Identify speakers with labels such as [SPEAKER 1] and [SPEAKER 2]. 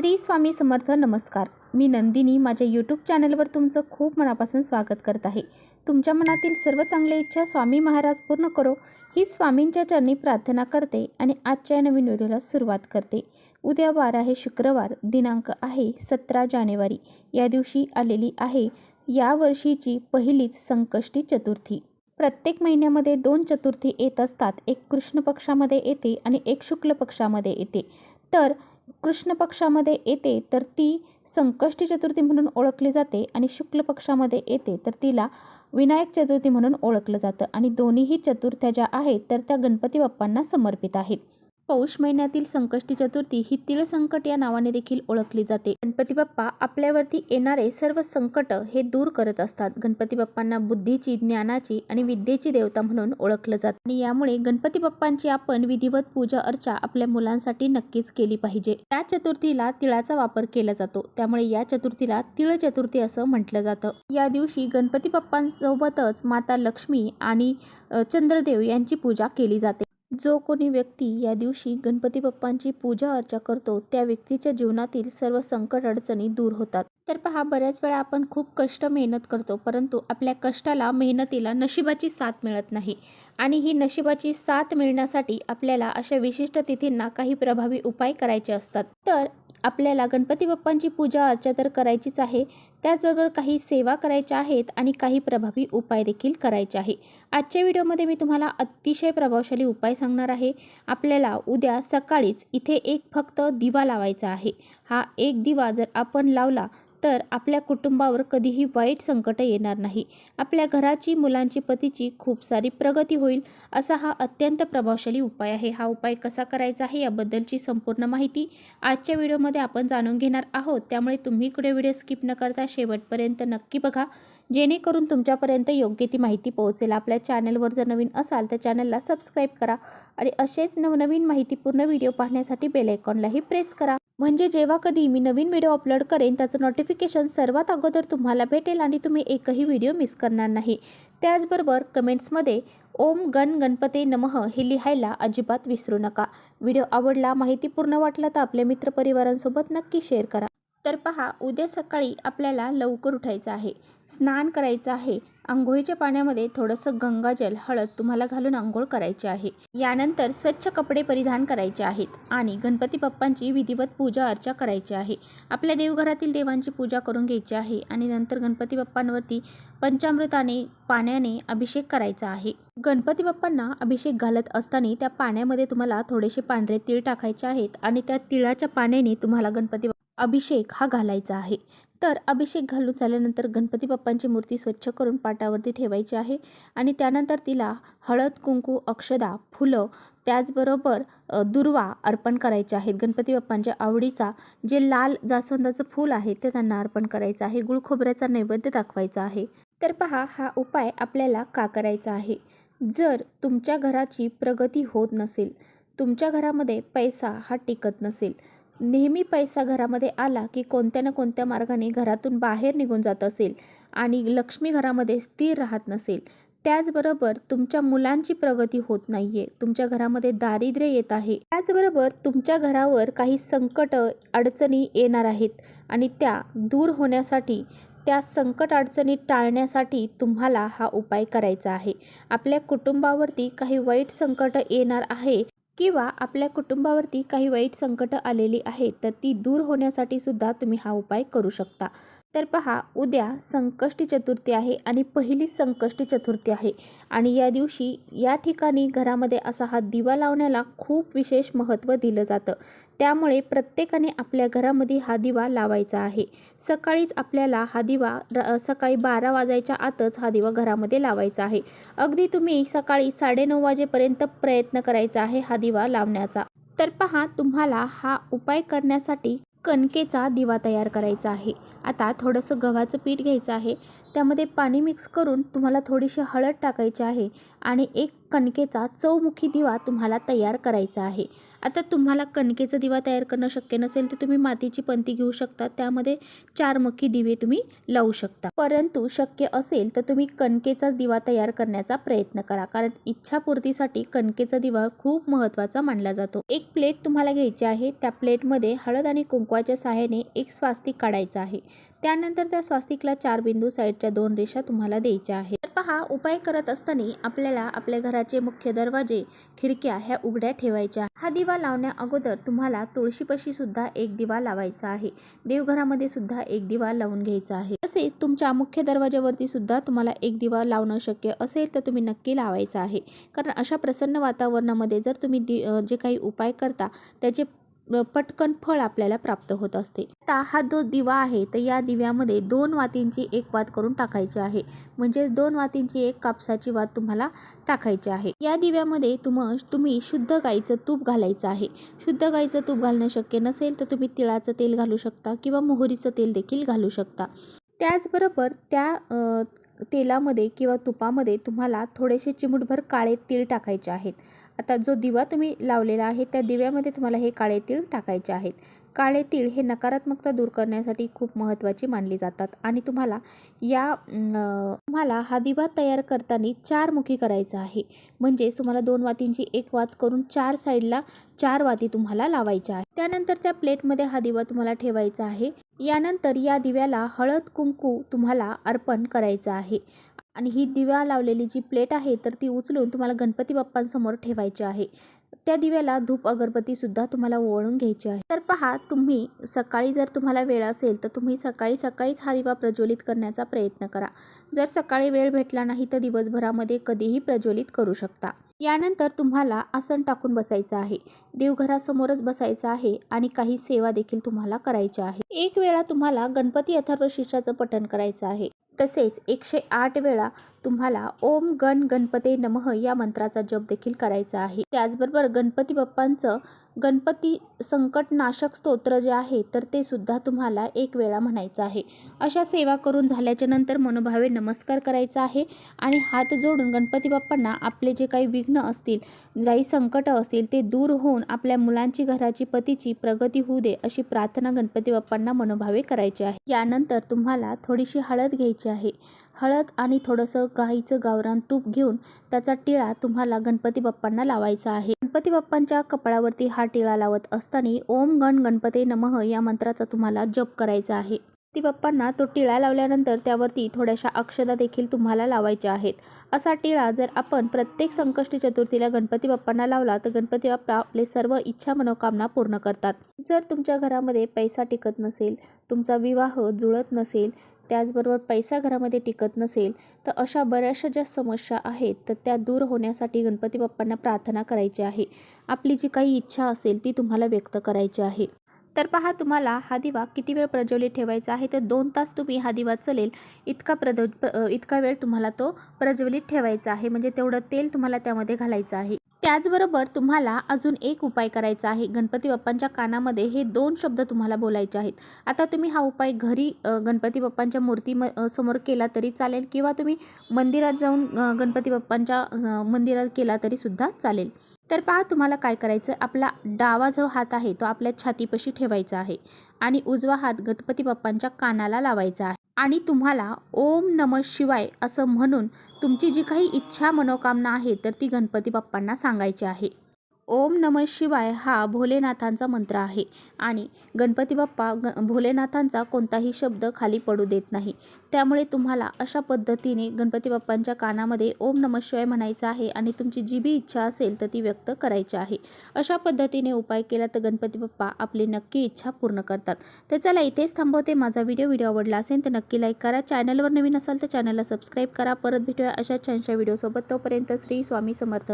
[SPEAKER 1] श्री स्वामी समर्थ. नमस्कार. मी नंदिनी माझ्या यूट्यूब चॅनलवर तुमचं खूप मनापासून स्वागत करत आहे. तुमच्या मनातील सर्व चांगल्या इच्छा स्वामी महाराज पूर्ण करो ही स्वामींच्या चरणी प्रार्थना करते आणि आजच्या नवीन व्हिडिओला सुरुवात करते. उद्या वार आहे शुक्रवार, दिनांक आहे 17 जानेवारी. या दिवशी आलेली आहे या वर्षीची पहिलीच संकष्टी चतुर्थी. प्रत्येक महिन्यामध्ये 2 चतुर्थी येत असतात. एक कृष्ण पक्षामध्ये येते आणि एक शुक्ल पक्षामध्ये येते. तर कृष्ण पक्षामध्ये येते तर ती संकष्टी चतुर्थी म्हणून ओळखली जाते आणि शुक्ल पक्षामध्ये येते तर तिला विनायक चतुर्थी म्हणून ओळखलं जातं. आणि दोन्हीही चतुर्थ्या ज्या आहेत तर त्या गणपती बाप्पांना समर्पित आहेत. पौष महिन्यातील संकष्टी चतुर्थी ही तिळ संकट या नावाने देखील ओळखली जाते. गणपती बाप्पा आपल्यावरती येणारे सर्व संकट हे दूर करत असतात. गणपती बाप्पांना बुद्धीची, ज्ञानाची आणि विद्येची देवता म्हणून ओळखलं जातं आणि यामुळे गणपती बाप्पांची आपण विधिवत पूजा अर्चा आपल्या मुलांसाठी नक्कीच केली पाहिजे. या चतुर्थीला तिळाचा वापर केला जातो, त्यामुळे या चतुर्थीला तिळ चतुर्थी असं म्हटलं जातं. या दिवशी गणपती बाप्पांसोबतच माता लक्ष्मी आणि चंद्रदेव यांची पूजा केली जाते. जो कोणी व्यक्ती या दिवशी गणपती बाप्पांची पूजा अर्चा करतो त्या व्यक्तीच्या जीवनातील सर्व संकट अडचणी दूर होतात. तर पहा, बऱ्याच वेळा आपण खूप कष्ट मेहनत करतो, परंतु आपल्या कष्टाला, मेहनतीला नशिबाची साथ मिळत नाही. आणि ही नशिबाची साथ मिळण्यासाठी आपल्याला अशा विशिष्ट तिथींना काही प्रभावी उपाय करायचे असतात. तर आपल्याला गणपती बाप्पांची पूजा अर्चा तर करायचीच आहे, त्याचबरोबर काही सेवा करायच्या आहेत आणि काही प्रभावी उपाय देखील करायचे आहे. आजच्या व्हिडिओमध्ये मी तुम्हाला अतिशय प्रभावशाली उपाय सांगणार आहे. आपल्याला उद्या सकाळीच इथे एक फक्त दिवा लावायचा आहे. हा एक दिवा जर आपण लावला तर आपल्या कुटुंबावर कधीही वाईट संकट येणार नाही. आपल्या घराची, मुलांची, पतीची खूप सारी प्रगती होईल असा हा अत्यंत प्रभावशाली उपाय आहे. हा उपाय कसा करायचा आहे याबद्दलची संपूर्ण माहिती आजच्या व्हिडिओमध्ये आपण जाणून घेणार आहोत. त्यामुळे तुम्ही कुठे व्हिडिओ स्किप न करता शेवटपर्यंत नक्की बघा, जेणेकरून तुमच्यापर्यंत योग्य ती माहिती पोहोचेल. आपल्या चॅनलवर जर नवीन असाल तर चॅनलला सबस्क्राईब करा आणि असेच नवनवीन माहितीपूर्ण व्हिडिओ पाहण्यासाठी बेल आयकॉनलाही प्रेस करा, म्हणजे जेव्हा कधी मी नवीन व्हिडिओ अपलोड करेन त्याचं नोटिफिकेशन सर्वात अगोदर तुम्हाला भेटेल आणि तुम्ही एकही व्हिडिओ मिस करणार नाही. त्याचबरोबर कमेंट्समध्ये ओम गण गणपते नमः हे लिहायला अजिबात विसरू नका. व्हिडिओ आवडला, माहितीपूर्ण वाटला तर आपल्या मित्रपरिवारांसोबत नक्की शेअर करा. तर पहा, उद्या सकाळी आपल्याला लवकर उठायचं आहे, स्नान करायचं आहे. अंघोळीच्या पाण्यामध्ये थोडंसं गंगाजल, हळद तुम्हाला घालून अंघोळ करायची आहे. यानंतर स्वच्छ कपडे परिधान करायचे आहेत आणि गणपती बाप्पांची विधिवत पूजा अर्चा करायची आहे. आपल्या देवघरातील देवांची पूजा करून घ्यायची आहे आणि नंतर गणपती बाप्पांवरती पंचामृताने, पाण्याने अभिषेक करायचा आहे. गणपती बाप्पांना अभिषेक घालत असताना त्या पाण्यामध्ये तुम्हाला थोडेसे पांढरे तीळ टाकायचे आहेत आणि त्या तिळाच्या पाण्याने तुम्हाला गणपती अभिषेक हा घालायचा आहे. तर अभिषेक घालून झाल्यानंतर गणपती बाप्पांची मूर्ती स्वच्छ करून पाटावरती ठेवायची आहे आणि त्यानंतर तिला हळद, कुंकू, अक्षदा, फुलं, त्याचबरोबर दुर्वा अर्पण करायचे आहेत. गणपती बाप्पांच्या आवडीचा जे लाल जास्वंदाचं फूल आहे ते त्यांना अर्पण करायचं आहे. गुळ खोबऱ्याचा नैवेद्य दाखवायचा आहे. तर पहा, हा उपाय आपल्याला का करायचा आहे. जर तुमच्या घराची प्रगती होत नसेल, तुमच्या घरामध्ये पैसा हा टिकत नसेल, नेहमी पैसा घरामध्ये आला की कोणत्या ना कोणत्या मार्गाने घरातून बाहेर निघून जात असेल आणि लक्ष्मी घरामध्ये स्थिर राहत नसेल, त्याचबरोबर तुमच्या मुलांची प्रगती होत नाहीये, तुमच्या घरामध्ये दारिद्र्य येत आहे, त्याचबरोबर तुमच्या घरावर काही संकट, अडचणी येणार आहेत आणि त्या दूर होण्यासाठी, त्या संकट अडचणी टाळण्यासाठी तुम्हाला हा उपाय करायचा आहे. आपल्या कुटुंबावरती काही वाईट संकट येणार आहे किंवा आपल्या कुटुंबावरती काही वाईट संकट आलेली आहेत तर ती दूर होण्यासाठी सुद्धा तुम्ही हा उपाय करू शकता. तर पहा, उद्या संकष्टी चतुर्थी आहे आणि पहिली संकष्टी चतुर्थी आहे आणि या दिवशी या ठिकाणी घरामध्ये असा हा दिवा लावण्याला खूप विशेष महत्त्व दिलं जातं. त्यामुळे प्रत्येकाने आपल्या घरामध्ये हा दिवा लावायचा आहे. सकाळीच आपल्याला हा दिवा सकाळी 12 वाजायच्या आतच हा दिवा घरामध्ये लावायचा आहे. अगदी तुम्ही सकाळी 9:30 वाजेपर्यंत प्रयत्न करायचा आहे हा दिवा लावण्याचा. तर पहा, तुम्हाला हा उपाय करण्यासाठी कणकेचा दिवा तयार करायचा आहे. आता थोडंसं गव्हाचं पीठ घ्यायचं आहे, त्यामध्ये पाणी मिक्स करून तुम्हाला थोडीशी हळद टाकायची आहे आणि एक कणकेचा चौमुखी दिवा तुम्हाला तयार करायचा आहे. आता तुम्हाला कणकेचा दिवा तयार करणं शक्य नसेल तर तुम्ही मातीची पंती घेऊ शकता, त्यामध्ये 4 मुखी दिवे तुम्ही लावू शकता. परंतु शक्य असेल तर तुम्ही कणकेचा दिवा तयार करण्याचा प्रयत्न करा, कारण इच्छापूर्तीसाठी कणकेचा दिवा खूप महत्त्वाचा मानला जातो. एक प्लेट तुम्हाला घ्यायची आहे. त्या प्लेटमध्ये हळद आणि कुंकवाच्या सहाय्याने एक स्वास्तिक काढायचं आहे. त्यानंतर त्या स्वास्तिकला 4 बिंदू साईडच्या 2 रेषा तुम्हाला द्यायच्या आहेत. तर पहा, उपाय करत असताना आपल्याला आपल्या घराचे मुख्य दरवाजे, खिडक्या ह्या उघड्या ठेवायच्या. हा दिवा लावण्या अगोदर तुम्हाला तुळशीपाशी सुद्धा एक दिवा लावायचा आहे. देवघरामध्ये सुद्धा एक दिवा लावून घ्यायचा आहे. तसेच तुमच्या मुख्य दरवाजावरती सुद्धा तुम्हाला एक दिवा लावणं शक्य असेल तर तुम्ही नक्की लावायचा आहे. कारण अशा प्रसन्न वातावरणामध्ये जर तुम्ही जे काही उपाय करता त्याचे पटकन फळ आपल्याला प्राप्त होत असते. आता हा जो दिवा आहे तर या दिव्यामध्ये 2 वातींची एक वात करून टाकायची आहे. म्हणजे 2 वातींची एक कापसाची वात तुम्हाला टाकायची आहे. या दिव्यामध्ये तुम्ही शुद्ध गाईचं तूप घालायचं आहे. शुद्ध गाईचं तूप घालणं शक्य नसेल तर तुम्ही तिळाचं तेल घालू शकता किंवा मोहरीचं तेल देखील घालू शकता. त्याचबरोबर त्या तेलामध्ये किंवा तुपामध्ये तुम्हाला थोडेसे चिमूटभर काळे तीळ टाकायचे आहेत. आता जो दिवा तुम्ही लावलेला आहे त्या दिव्यामध्ये तुम्हाला हे काळे तीळ टाकायचे आहेत. काळे तीळ हे नकारात्मकता दूर करण्यासाठी खूप महत्त्वाची मानली जातात आणि तुम्हाला हा दिवा तयार करताना 4 मुखी करायचा आहे. म्हणजेच तुम्हाला 2 वातींची एक वात करून 4 साईडला 4 वाती तुम्हाला लावायच्या आहेत. त्यानंतर त्या प्लेटमध्ये हा दिवा तुम्हाला ठेवायचा आहे. यानंतर या दिव्याला हळद कुंकू तुम्हाला अर्पण करायचं आहे. आणि ही दिवा लावलेली जी प्लेट आहे तर ती उचलून तुम्हाला गणपती बाप्पांसमोर ठेवायची आहे. त्या दिव्याला धूप अगरबत्ती सुद्धा तुम्हाला ओवाळून घ्यायची आहे. तर पहा, तुम्ही सकाळी जर तुम्हाला वेळ असेल तर तुम्ही सकाळीच हा दिवा प्रज्वलित करण्याचा प्रयत्न करा. जर सकाळी वेळ भेटला नाही तर दिवसभरामध्ये कधीही प्रज्वलित करू शकता. यानंतर तुम्हाला आसन टाकून बसायचं आहे. देवघरासमोरच बसायचं आहे आणि काही सेवा देखील तुम्हाला करायच्या आहे. एक वेळा तुम्हाला गणपती अथर्वशीर्षाचं पठण करायचं आहे. तसेच 108 वेळा तुम्हाला ओम गण गणपते नमः या मंत्राचा जप देखील करायचा आहे. त्याचबरोबर गणपती बाप्पांचं गणपती संकटनाशक स्तोत्र जे आहे तर ते सुद्धा तुम्हाला एक वेळा म्हणायचं आहे. अशा सेवा करून झाल्याच्या नंतर मनोभावे नमस्कार करायचा आहे आणि हात जोडून गणपती बाप्पांना आपले जे काही विघ्न असतील, काही संकट असतील ते दूर होऊन आपल्या मुलांची, घराची, पतीची प्रगती होऊ दे अशी प्रार्थना गणपती बाप्पांना मनोभावे करायची आहे. यानंतर तुम्हाला थोडीशी हळद घ्यायची आहे. हळद आणि थोडंसं गाईचं गावरान तूप घेऊन त्याचा टिळा तुम्हाला गणपती बाप्पांना लावायचा आहे. गणपती बाप्पांच्या कपाळावरती हा टिळा लावत असताना ओम गण गणपते नमः या मंत्राचा तुम्हाला जप करायचा आहे. गणपती बाप्पांना तो टिळा लावल्यानंतर त्यावरती थोड्याशा अक्षता देखील तुम्हाला लावायच्या आहेत. असा टिळा जर आपण प्रत्येक संकष्टी चतुर्थीला गणपती बाप्पांना लावला तर गणपती बाप्पा आपले सर्व इच्छा मनोकामना पूर्ण करतात. जर तुमच्या घरामध्ये पैसा टिकत नसेल, तुमचा विवाह जुळत नसेल, त्याचबरोबर पैसा घरामध्ये टिकत नसेल तर अशा बऱ्याचशा ज्या समस्या आहेत तर त्या दूर होण्यासाठी गणपती बाप्पांना प्रार्थना करायची आहे. आपली जी काही इच्छा असेल ती तुम्हाला व्यक्त करायची आहे. तर पहा, तुम्हाला हा दिवा किती वेळ प्रज्वलित ठेवायचा आहे तर 2 तास तुम्ही हा दिवा चलेल इतका वेळ तुम्हाला तो प्रज्वलित ठेवायचा आहे. म्हणजे तेवढं तेल तुम्हाला त्यामध्ये घालायचं आहे. त्याचबरोबर तुम्हाला अजून एक उपाय करायचा आहे. गणपती बाप्पांच्या कानामध्ये हे 2 शब्द तुम्हाला बोलायचे आहेत. आता तुम्ही हा उपाय घरी गणपती बाप्पांच्या समोर केला तरी चालेल किंवा तुम्ही मंदिरात जाऊन गणपती बाप्पांच्या मंदिरात केला तरी सुद्धा चालेल. तर पहा, तुम्हाला काय करायचं, आपला डावा जो हात आहे तो आपल्या छातीपाशी ठेवायचा आहे आणि उजवा हात गणपती बाप्पांच्या कानाला लावायचा आहे आणि तुम्हाला ओम नमः शिवाय असं म्हणून तुमची जी काही इच्छा मनोकामना आहे तर ती गणपती बाप्पांना सांगायची आहे. ओम नमः शिवाय हा भोलेनाथांचा मंत्र आहे आणि गणपती बाप्पा भोलेनाथांचा कोणताही शब्द खाली पडू देत नाही. त्यामुळे तुम्हाला अशा पद्धतीने गणपती बाप्पांच्या कानामध्ये ओम नमः शिवाय म्हणायचं आहे आणि तुमची जी बी इच्छा असेल तर ती व्यक्त करायची आहे. अशा पद्धतीने उपाय केला तर गणपती बाप्पा आपली नक्की इच्छा पूर्ण करतात. तर चला, इथेच थांबवते. माझा व्हिडिओ आवडला असेल तर नक्की लाईक करा. चॅनलवर नवीन असाल तर चॅनलला सबस्क्राईब करा. परत भेटूया अशा छानशा व्हिडिओसोबत. तोपर्यंत श्री स्वामी समर्थ.